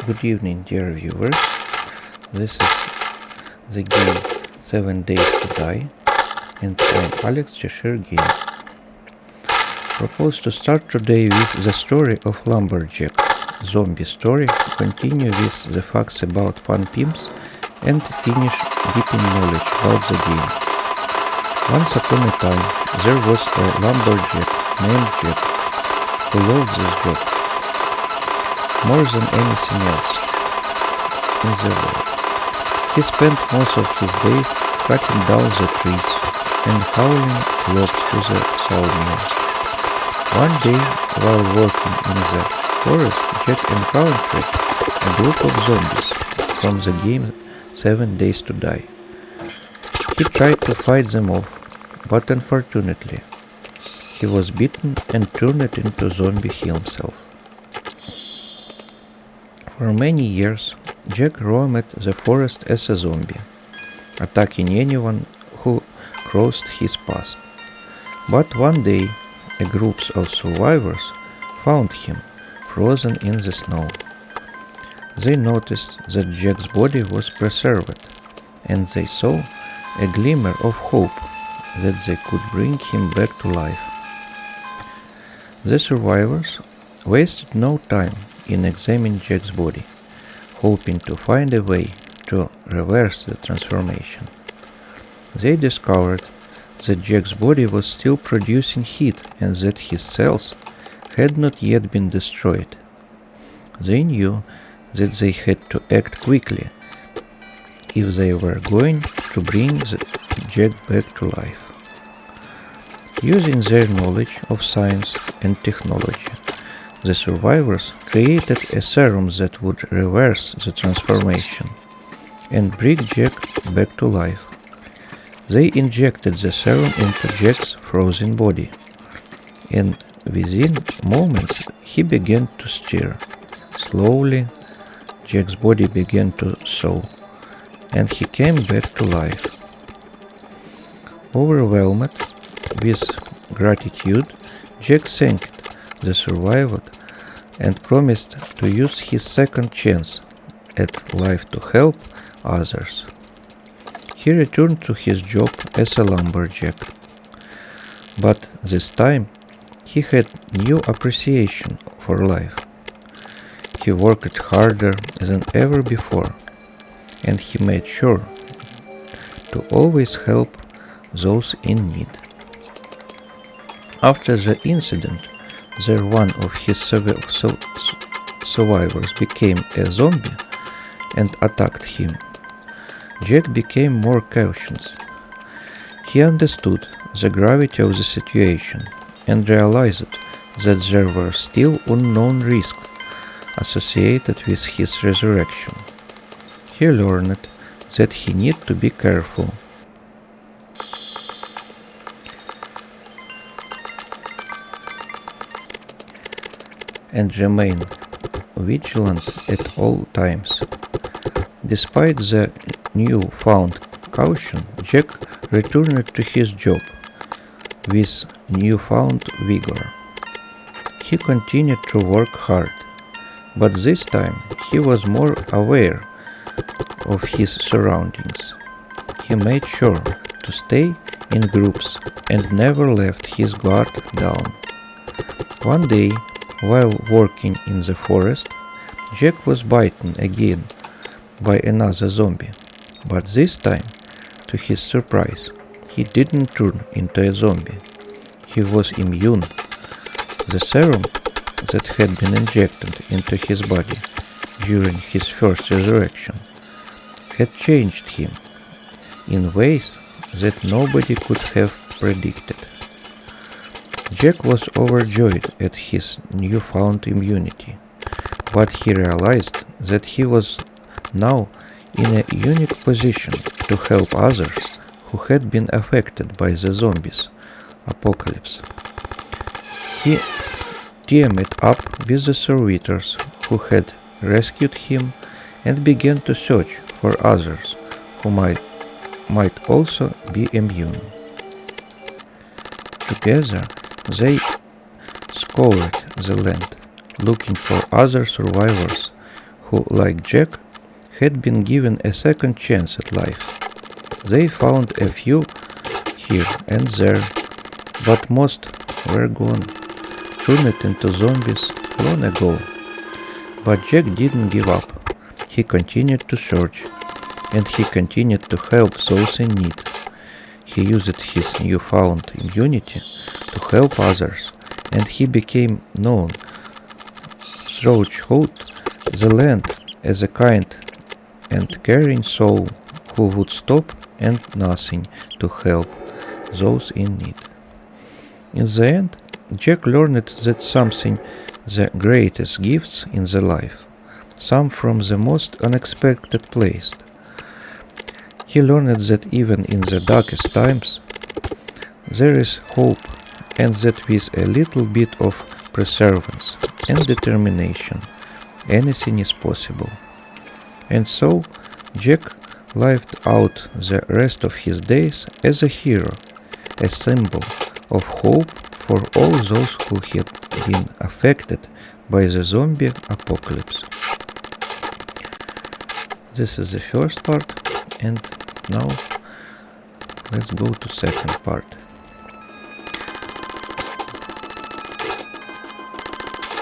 Good evening, dear viewers. This is the game 7 Days to Die, and I'm Alex Cheshire Game. Propose to start today with the story of Lumberjack. Zombie story, continue with the facts about fun pimps, and finish deep in knowledge about the game. Once upon a time, there was a lumberjack named Jack who loved this job more than anything else in the world. He spent most of his days cutting down the trees and hauling logs to the sawmill. One day, while working in the forest, Jack encountered a group of zombies from the game 7 Days to Die. He tried to fight them off, but unfortunately, he was beaten and turned into zombie himself. For many years, Jack roamed the forest as a zombie, attacking anyone who crossed his path. But one day, a group of survivors found him frozen in the snow. They noticed that Jack's body was preserved, and they saw a glimmer of hope that they could bring him back to life. The survivors wasted no time in examining Jack's body, hoping to find a way to reverse the transformation. They discovered that Jack's body was still producing heat and that his cells had not yet been destroyed. They knew that they had to act quickly if they were going to bring Jack back to life. Using their knowledge of science and technology, the survivors created a serum that would reverse the transformation and bring Jack back to life. They injected the serum into Jack's frozen body, and within moments he began to stir. Slowly, Jack's body began to thaw, and he came back to life. Overwhelmed with gratitude, Jack thanked the survivor and promised to use his second chance at life to help others. He returned to his job as a lumberjack, but this time he had new appreciation for life. He worked harder than ever before, and he made sure to always help those in need. After the incident, one of his survivors became a zombie and attacked him. Jack became more cautious. He understood the gravity of the situation and realized that there were still unknown risks associated with his resurrection. He learned that he needed to be careful and remain vigilant at all times. Despite the newfound caution, Jack returned to his job with newfound vigor. He continued to work hard, but this time he was more aware of his surroundings. He made sure to stay in groups and never left his guard down. One day, while working in the forest, Jack was bitten again by another zombie, but this time, to his surprise, he didn't turn into a zombie. He was immune. The serum that had been injected into his body during his first resurrection had changed him in ways that nobody could have predicted. Jack was overjoyed at his newfound immunity, but he realized that he was now in a unique position to help others who had been affected by the zombies apocalypse. He teamed up with the survivors who had rescued him and began to search for others who might also be immune. Together, they scoured the land, looking for other survivors who, like Jack, had been given a second chance at life. They found a few here and there, but most were gone, turned into zombies long ago. But Jack didn't give up. He continued to search, and he continued to help those in need. He used his newfound immunity to help others, and he became known throughout the land as a kind and caring soul who would stop at nothing to help those in need. In the end, Jack learned that something the greatest gifts in the life, some from the most unexpected place. He learned that even in the darkest times, there is hope, and that with a little bit of perseverance and determination, anything is possible. And so, Jack lived out the rest of his days as a hero, a symbol of hope for all those who had been affected by the zombie apocalypse. This is the first part, and now let's go to second part.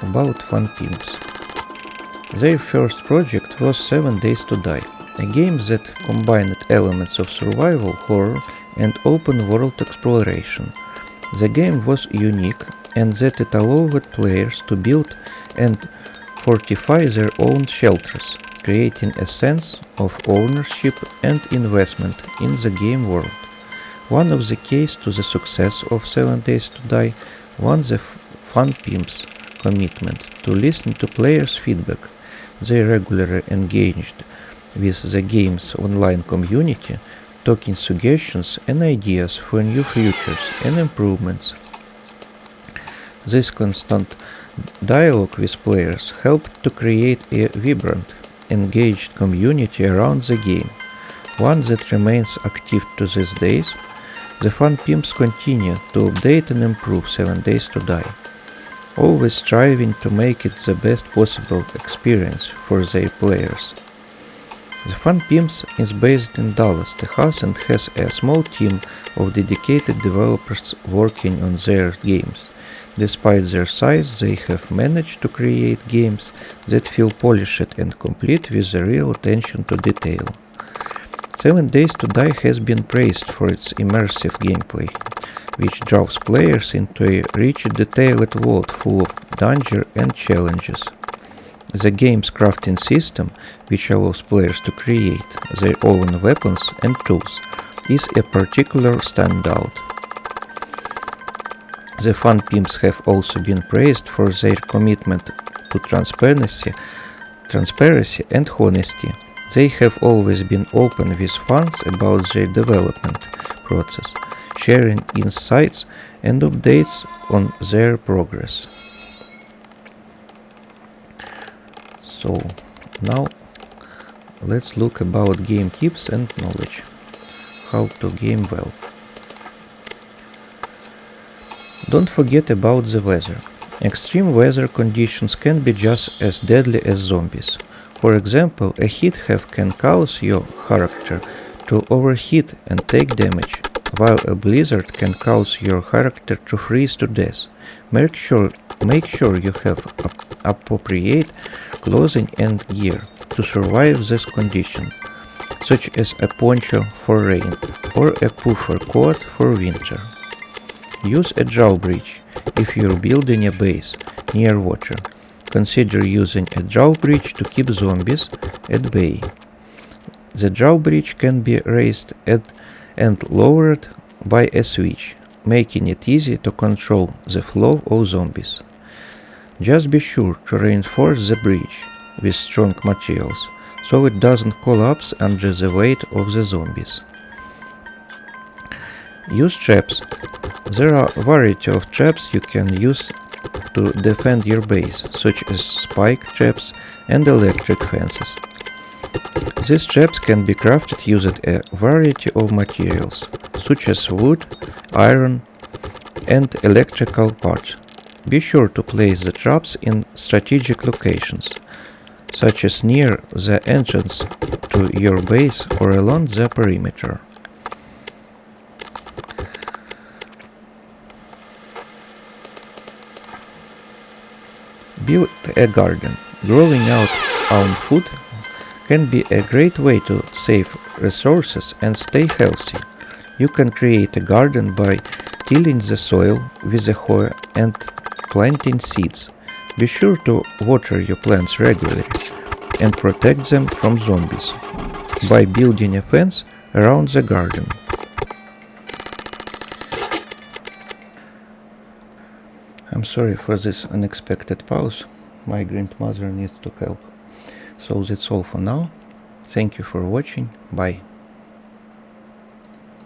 About Fun Pimps. Their first project was 7 Days to Die, a game that combined elements of survival, horror, and open-world exploration. The game was unique and that it allowed players to build and fortify their own shelters, creating a sense of ownership and investment in the game world. One of the keys to the success of 7 Days to Die was the Fun Pimps' commitment to listen to players' feedback. They regularly engaged with the game's online community, talking suggestions and ideas for new features and improvements. This constant dialogue with players helped to create a vibrant, engaged community around the game, one that remains active to these days. The Fun Pimps continue to update and improve 7 Days to Die, always striving to make it the best possible experience for their players. The Fun Pimps is based in Dallas, Texas, and has a small team of dedicated developers working on their games. Despite their size, they have managed to create games that feel polished and complete with a real attention to detail. 7 Days to Die has been praised for its immersive gameplay, which draws players into a rich, detailed world full of danger and challenges. The game's crafting system, which allows players to create their own weapons and tools, is a particular standout. The Fun Pimps have also been praised for their commitment to transparency and honesty. They have always been open with fans about their development process, sharing insights and updates on their progress. So now let's look about game tips and knowledge. How to game well. Don't forget about the weather. Extreme weather conditions can be just as deadly as zombies. For example, a heat wave can cause your character to overheat and take damage, while a blizzard can cause your character to freeze to death. Make sure you have appropriate clothing and gear to survive this condition, such as a poncho for rain or a puffer coat for winter. Use a drawbridge if you're building a base near water. Consider using a drawbridge to keep zombies at bay. The drawbridge can be raised and lowered by a switch, making it easy to control the flow of zombies. Just be sure to reinforce the bridge with strong materials, so it doesn't collapse under the weight of the zombies. Use traps. There are a variety of traps you can use to defend your base, such as spike traps and electric fences. These traps can be crafted using a variety of materials, such as wood, iron, and electrical parts. Be sure to place the traps in strategic locations, such as near the entrance to your base or along the perimeter. Build a garden. Growing out own food can be a great way to save resources and stay healthy. You can create a garden by tilling the soil with a hoe and planting seeds. Be sure to water your plants regularly and protect them from zombies by building a fence around the garden. I'm sorry for this unexpected pause. My grandmother needs to help. So that's all for now. Thank you for watching. Bye.